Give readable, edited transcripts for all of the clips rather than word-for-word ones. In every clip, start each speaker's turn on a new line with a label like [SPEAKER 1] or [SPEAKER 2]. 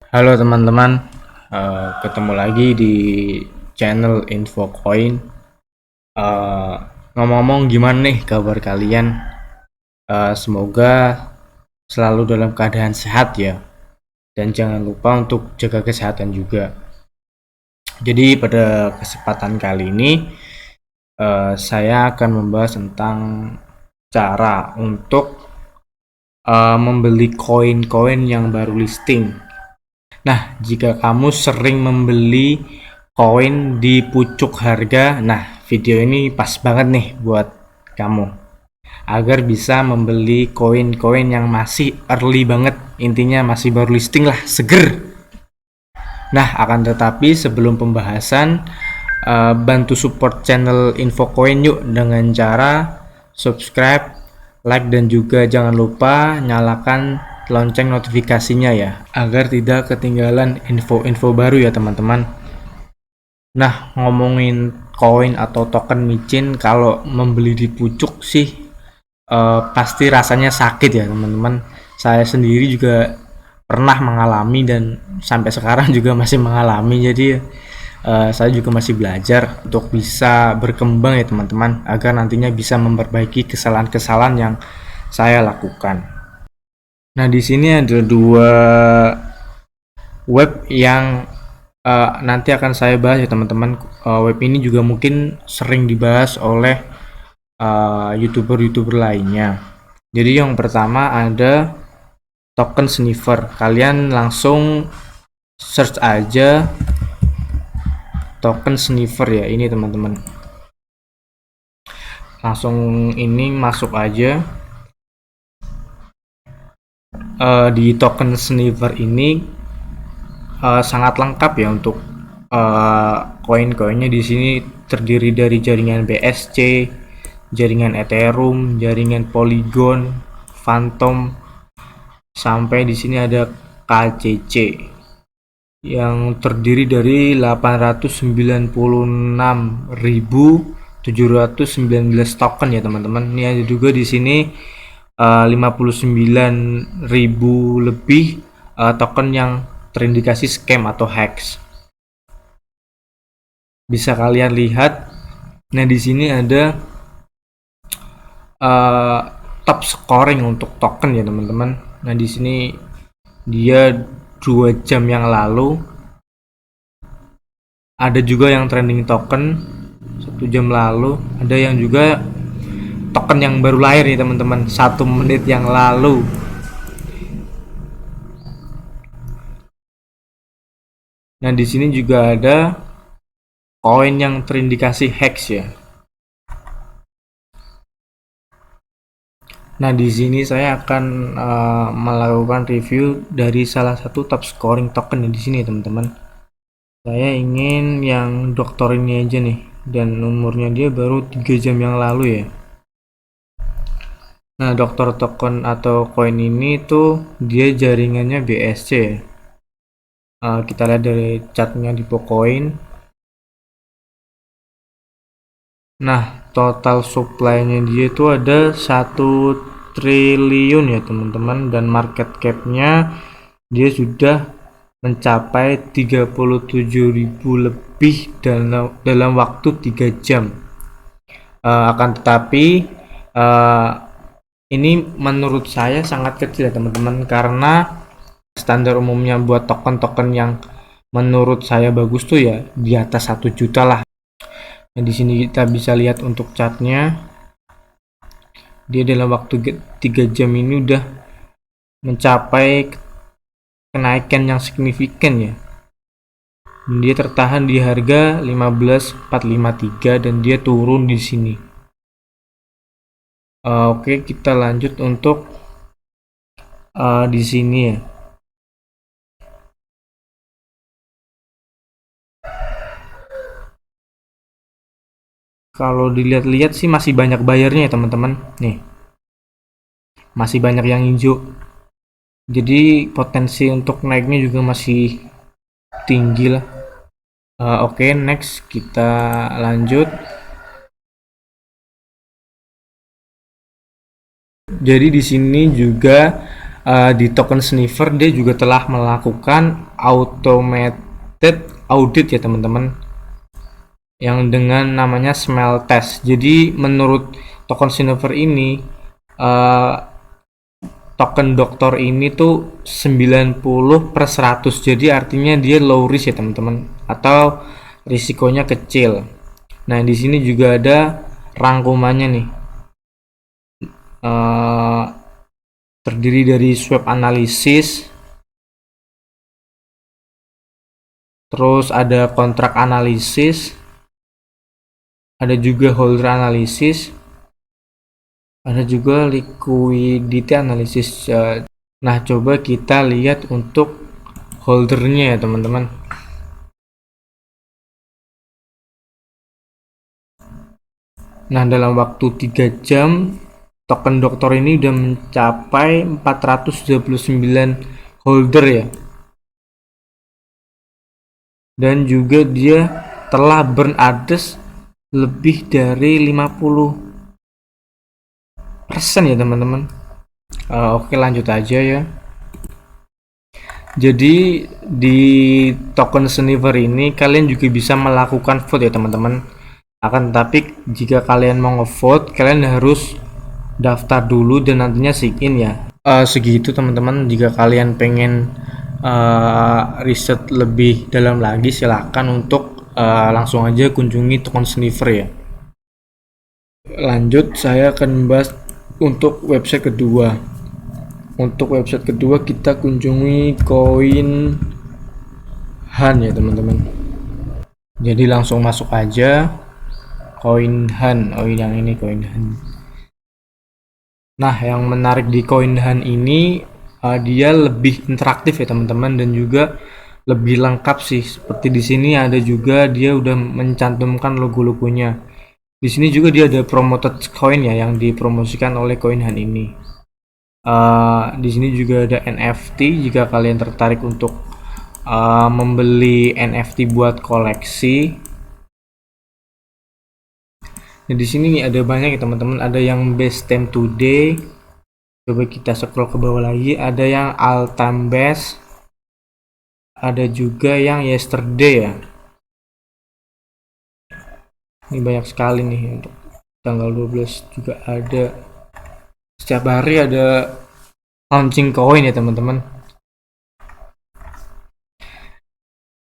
[SPEAKER 1] Halo teman-teman, ketemu lagi di channel Infocoin. Eh, Ngomong-ngomong gimana nih kabar kalian? Semoga selalu dalam keadaan sehat ya, dan jangan lupa untuk jaga kesehatan juga. Jadi pada kesempatan kali ini saya akan membahas tentang cara untuk membeli koin-koin yang baru listing. Nah, jika kamu sering membeli koin di pucuk harga, nah video ini pas banget nih buat kamu agar bisa membeli koin-koin yang masih early banget, intinya masih baru listing lah, seger. Nah, akan tetapi sebelum pembahasan, bantu support channel Infocoin yuk dengan cara subscribe, like, dan juga jangan lupa nyalakan lonceng notifikasinya ya, agar tidak ketinggalan info-info baru ya teman-teman. Nah, ngomongin koin atau token micin, kalau membeli di pucuk sih pasti rasanya sakit ya teman-teman. Saya sendiri juga pernah mengalami dan sampai sekarang juga masih mengalami. Jadi saya juga masih belajar untuk bisa berkembang ya teman-teman, agar nantinya bisa memperbaiki kesalahan-kesalahan yang saya lakukan. Nah, di sini ada dua web yang nanti akan saya bahas ya teman-teman. Web ini juga mungkin sering dibahas oleh YouTuber-YouTuber lainnya. Jadi yang pertama ada token sniffer. Kalian langsung search aja token sniffer ya, ini teman-teman. Langsung ini masuk aja. Di token sniffer ini sangat lengkap ya untuk koin-koinnya. Di sini terdiri dari jaringan BSC, jaringan Ethereum, jaringan Polygon, Phantom, sampai di sini ada KCC yang terdiri dari 896.719 token ya teman-teman. Ini ada juga di sini 59.000 lebih token yang terindikasi scam atau hoax. Bisa kalian lihat. Nah, di sini ada top scoring untuk token ya teman-teman. Nah, di sini dia 2 jam yang lalu ada juga yang trending token 1 jam lalu, ada yang juga token yang baru lahir nih teman-teman 1 menit yang lalu. Nah, di sini juga ada koin yang terindikasi hex ya. Nah, di sini saya akan melakukan review dari salah satu top scoring token di sini teman-teman. Saya ingin yang dokter ini aja nih, dan umurnya dia baru 3 jam yang lalu ya. Nah, dokter token atau koin ini tuh dia jaringannya BSC ya. Kita lihat dari chartnya di Pocoin. Nah, total supply-nya dia itu ada 1 triliun ya teman-teman, dan market cap-nya dia sudah mencapai 37.000 lebih dalam waktu 3 jam. Akan tetapi ini menurut saya sangat kecil ya teman-teman, karena standar umumnya buat token-token yang menurut saya bagus tuh ya di atas 1 juta lah. Nah, di sini kita bisa lihat untuk chartnya, dia dalam waktu 3 jam ini udah mencapai kenaikan yang signifikan ya. Dan dia tertahan di harga 15.453 dan dia turun di sini. Oke, kita lanjut untuk di sini ya. Kalau dilihat-lihat sih masih banyak bayarnya ya teman-teman. Nih, masih banyak yang hijau. Jadi potensi untuk naiknya juga masih tinggi lah. Oke, next kita lanjut. Jadi di sini juga di token sniffer dia juga telah melakukan automated audit ya teman-teman, yang dengan namanya smell test. Jadi menurut token Sniper ini, token dokter ini tuh 90/100, jadi artinya dia low risk ya teman-teman, atau risikonya kecil. Nah di sini juga ada rangkumannya nih, terdiri dari swap analisis, terus ada kontrak analisis, ada juga holder analisis, ada juga liquidity analisis. Nah coba kita lihat untuk holdernya ya teman-teman. Nah dalam waktu 3 jam token dokter ini udah mencapai 429 holder ya, dan juga dia telah burn address lebih dari 50% ya teman-teman. Oke lanjut aja ya. Jadi di token Sniper ini kalian juga bisa melakukan vote ya teman-teman. Akan tetapi jika kalian mau ngevote, kalian harus daftar dulu dan nantinya sign in ya. Segitu teman-teman. Jika kalian pengen riset lebih dalam lagi, silahkan untuk langsung aja kunjungi token Sniper ya. Lanjut, saya akan membahas untuk website kedua. Untuk website kedua kita kunjungi CoinHunt ya teman-teman. Jadi langsung masuk aja CoinHunt. Oh yang ini CoinHunt. Nah yang menarik di CoinHunt ini, dia lebih interaktif ya teman-teman, dan juga lebih lengkap sih. Seperti di sini ada juga dia udah mencantumkan logo-logonya. Di sini juga dia ada promoted coin ya yang dipromosikan oleh CoinHunt ini. Di sini juga ada NFT jika kalian tertarik untuk membeli NFT buat koleksi. Nah di sini nih ada banyak ya teman-teman. Ada yang best time today. Coba kita scroll ke bawah lagi. Ada yang all time best. Ada juga yang yesterday ya. Ini banyak sekali nih. Untuk tanggal 12 juga ada. Setiap hari ada launching coin ya teman-teman.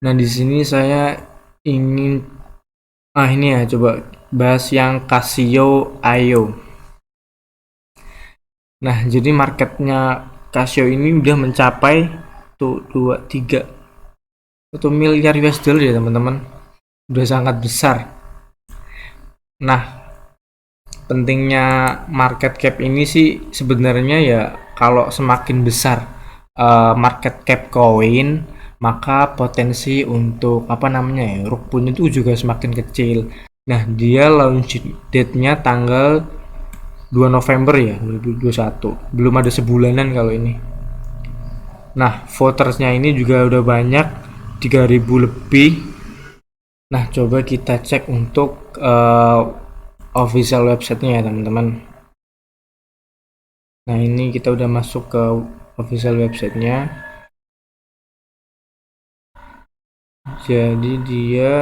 [SPEAKER 1] Nah di sini saya ingin ini ya, coba bahas yang Casio.io. Nah jadi marketnya Casio ini udah mencapai tuh 1 miliar US dollar ya teman-teman. Udah sangat besar. Nah pentingnya market cap ini sih sebenarnya ya, kalau semakin besar market cap koin, maka potensi untuk rug pull itu juga semakin kecil. Nah dia launch date-nya tanggal 2 November ya 2021, belum ada sebulanan kalau ini. Nah votersnya ini juga udah banyak, 3000 lebih. Nah coba kita cek untuk official websitenya ya teman-teman. Nah ini kita udah masuk ke official websitenya. Jadi dia,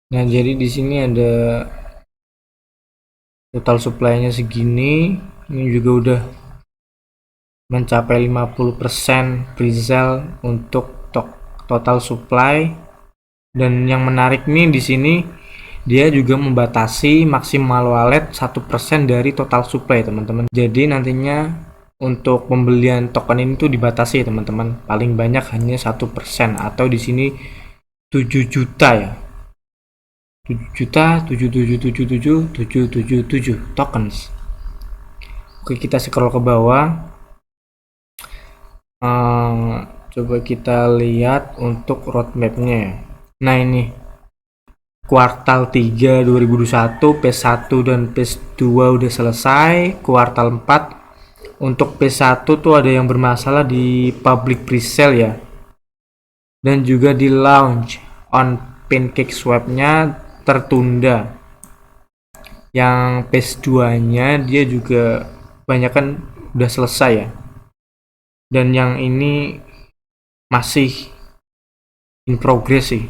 [SPEAKER 1] nah jadi di sini ada total supply-nya segini. Ini juga udah mencapai 50% pre-sale untuk total supply. Dan yang menarik nih di sini, dia juga membatasi maksimal wallet 1% dari total supply teman-teman. Jadi nantinya untuk pembelian token ini tuh dibatasi ya teman-teman, paling banyak hanya 1%, atau di sini 7 juta ya, 7.777.777 tokens. Oke kita scroll ke bawah. Coba kita lihat untuk roadmapnya. Nah ini kuartal 3 2021 phase 1 dan phase 2 udah selesai. Kuartal 4 untuk phase 1 tuh ada yang bermasalah di public presale ya, dan juga di launch on PancakeSwap nya tertunda. Yang phase 2 nya dia juga banyak kan udah selesai ya, dan yang ini masih in progress sih.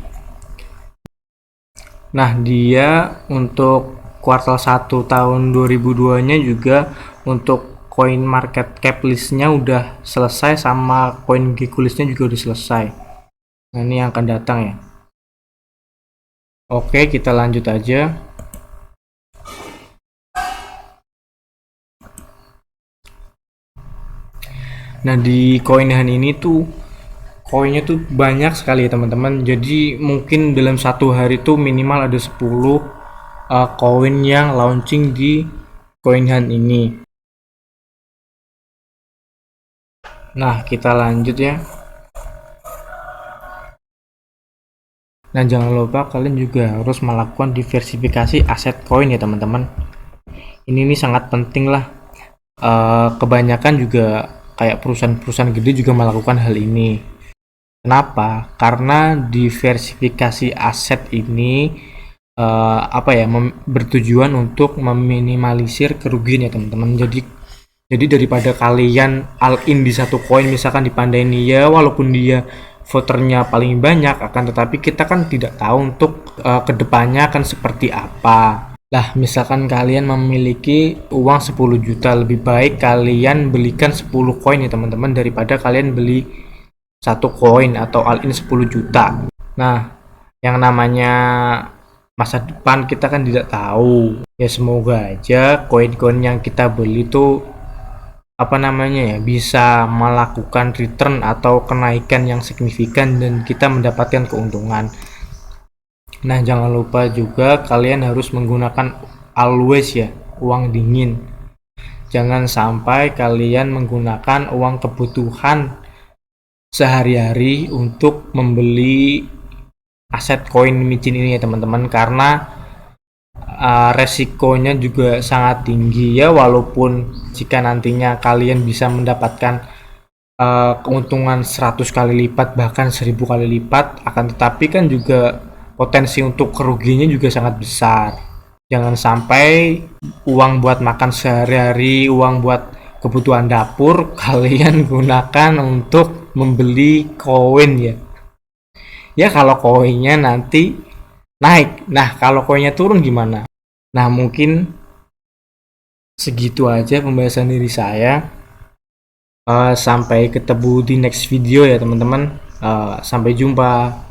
[SPEAKER 1] Nah, dia untuk kuartal 1 tahun 2002 nya juga untuk coin market cap listnya udah selesai, sama coin Gecko listnya juga udah selesai. Nah, ini yang akan datang ya. Oke, kita lanjut aja. Nah, di koin ini tuh koinnya tuh banyak sekali ya teman-teman. Jadi mungkin dalam satu hari tuh minimal ada 10 koin yang launching di koin ini. Nah, kita lanjut ya. Nah, jangan lupa kalian juga harus melakukan diversifikasi aset koin ya teman-teman. Ini sangat penting lah. Kebanyakan juga kayak perusahaan-perusahaan gede juga melakukan hal ini. Kenapa? Karena diversifikasi aset ini bertujuan untuk meminimalisir kerugian ya teman-teman. Jadi daripada kalian all in di satu koin, misalkan di Pandania, walaupun dia voternya paling banyak, akan tetapi kita kan tidak tahu untuk kedepannya akan seperti apa. Lah, misalkan kalian memiliki uang 10 juta, lebih baik kalian belikan 10 koin ya teman-teman, daripada kalian beli satu koin atau all in 10 juta. Nah, yang namanya masa depan kita kan tidak tahu. Ya semoga aja koin-koin yang kita beli tuh bisa melakukan return atau kenaikan yang signifikan dan kita mendapatkan keuntungan. Nah, jangan lupa juga kalian harus menggunakan always ya uang dingin. Jangan sampai kalian menggunakan uang kebutuhan sehari-hari untuk membeli aset koin micin ini ya teman-teman, karena resikonya juga sangat tinggi ya. Walaupun jika nantinya kalian bisa mendapatkan keuntungan 100 kali lipat bahkan 1000 kali lipat, akan tetapi kan juga potensi untuk kerugiannya juga sangat besar. Jangan sampai uang buat makan sehari-hari, uang buat kebutuhan dapur kalian gunakan untuk membeli koin ya. Ya kalau koinnya nanti naik, nah kalau koinnya turun gimana? Nah, mungkin segitu aja pembahasan diri saya. Sampai ketemu di next video ya teman-teman. Sampai jumpa.